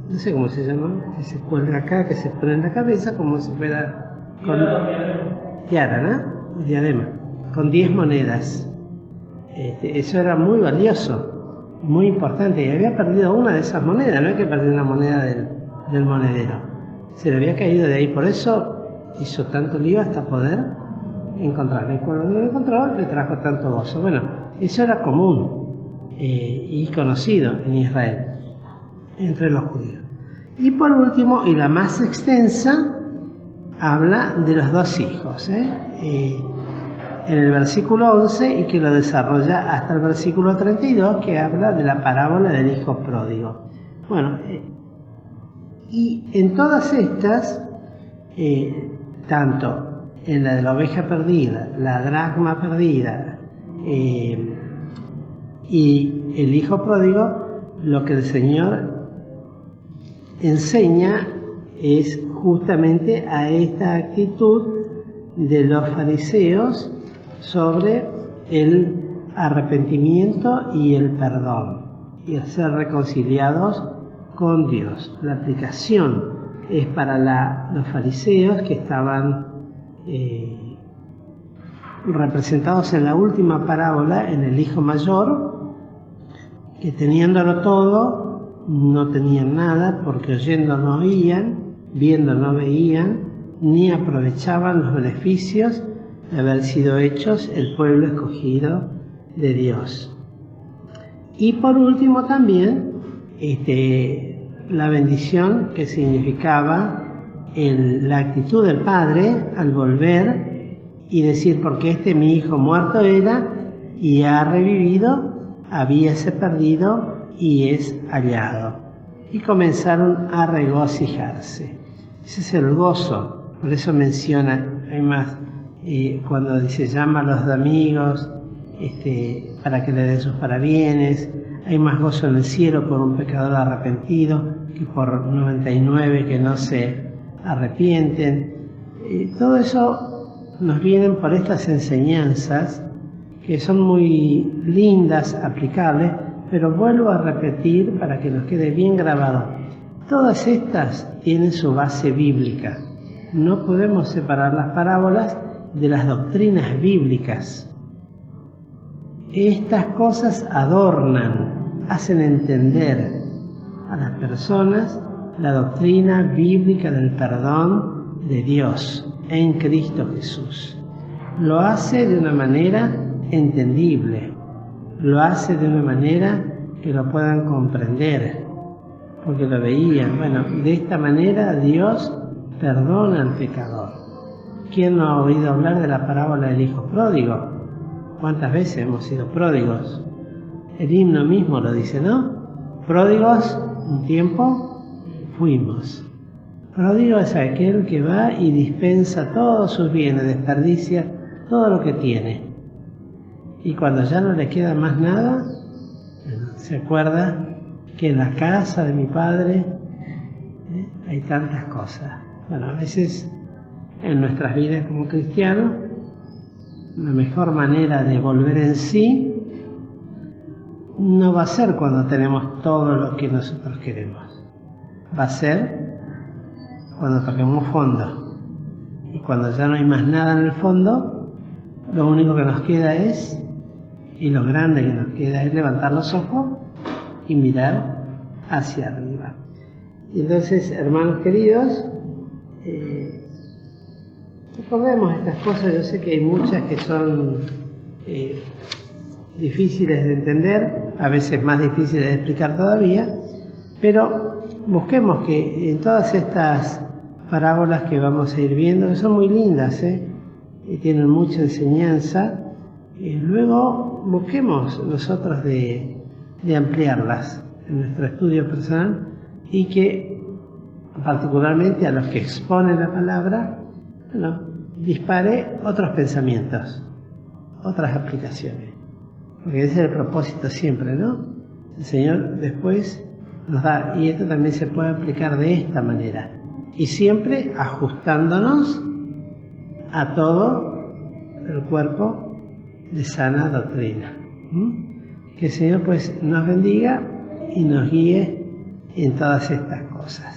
no sé cómo se llama, que se cuelga acá, que se pone en la cabeza, como si fuera con tiara, ¿no? Diadema, con 10 monedas. Eso era muy valioso, muy importante, y había perdido una de esas monedas, no es que perdió una moneda del monedero, se le había caído de ahí, por eso hizo tanto lío hasta poder encontrarla, y cuando lo encontró le trajo tanto gozo. Bueno, eso era común y conocido en Israel, entre los judíos. Y por último, y la más extensa, habla de los 2 hijos, en el versículo 11 y que lo desarrolla hasta el versículo 32, que habla de la parábola del hijo pródigo. Bueno, y en todas estas, tanto en la de la oveja perdida, la dracma perdida y el hijo pródigo, lo que el Señor enseña es justamente a esta actitud de los fariseos sobre el arrepentimiento y el perdón y el ser reconciliados con Dios. La aplicación es para los fariseos que estaban representados en la última parábola, en el hijo mayor, que teniéndolo todo no tenían nada porque oyendo no oían, viendo no veían, ni aprovechaban los beneficios de haber sido hechos el pueblo escogido de Dios. Y por último también la bendición que significaba la actitud del padre al volver y decir, porque mi hijo muerto era y ha revivido, habíase perdido y es hallado. Y comenzaron a regocijarse. Ese es el gozo, por eso menciona, además, cuando dice llama a los amigos para que le den sus parabienes, hay más gozo en el cielo por un pecador arrepentido que por 99 que no se arrepienten. Todo eso nos vienen por estas enseñanzas que son muy lindas, aplicables, pero vuelvo a repetir para que nos quede bien grabado. Todas estas tienen su base bíblica. No podemos separar las parábolas de las doctrinas bíblicas. Estas cosas adornan, hacen entender a las personas la doctrina bíblica del perdón de Dios en Cristo Jesús. Lo hace de una manera entendible, lo hace de una manera que lo puedan comprender, porque lo veían. Bueno, de esta manera Dios perdona al pecador. ¿Quién no ha oído hablar de la parábola del hijo pródigo? ¿Cuántas veces hemos sido pródigos? El himno mismo lo dice, ¿no? Pródigos, un tiempo, fuimos. Pródigo es aquel que va y dispensa todos sus bienes, desperdicia todo lo que tiene. Y cuando ya no le queda más nada, se acuerda que en la casa de mi padre hay tantas cosas. Bueno, a veces en nuestras vidas como cristianos, la mejor manera de volver en sí no va a ser cuando tenemos todo lo que nosotros queremos. Va a ser cuando toquemos fondo. Y cuando ya no hay más nada en el fondo, lo único que nos queda es, y lo grande que nos queda es levantar los ojos y mirar hacia arriba. Y entonces, hermanos queridos, recordemos estas cosas. Yo sé que hay muchas que son difíciles de entender, a veces más difíciles de explicar todavía, pero busquemos que en todas estas parábolas que vamos a ir viendo, que son muy lindas, y tienen mucha enseñanza, luego busquemos nosotros de ampliarlas en nuestro estudio personal, y que particularmente a los que exponen la palabra, dispare otros pensamientos, otras aplicaciones. Porque ese es el propósito siempre, ¿no? El Señor después nos da, y esto también se puede aplicar de esta manera, y siempre ajustándonos a todo el cuerpo de sana doctrina. Que el Señor pues nos bendiga y nos guíe en todas estas cosas.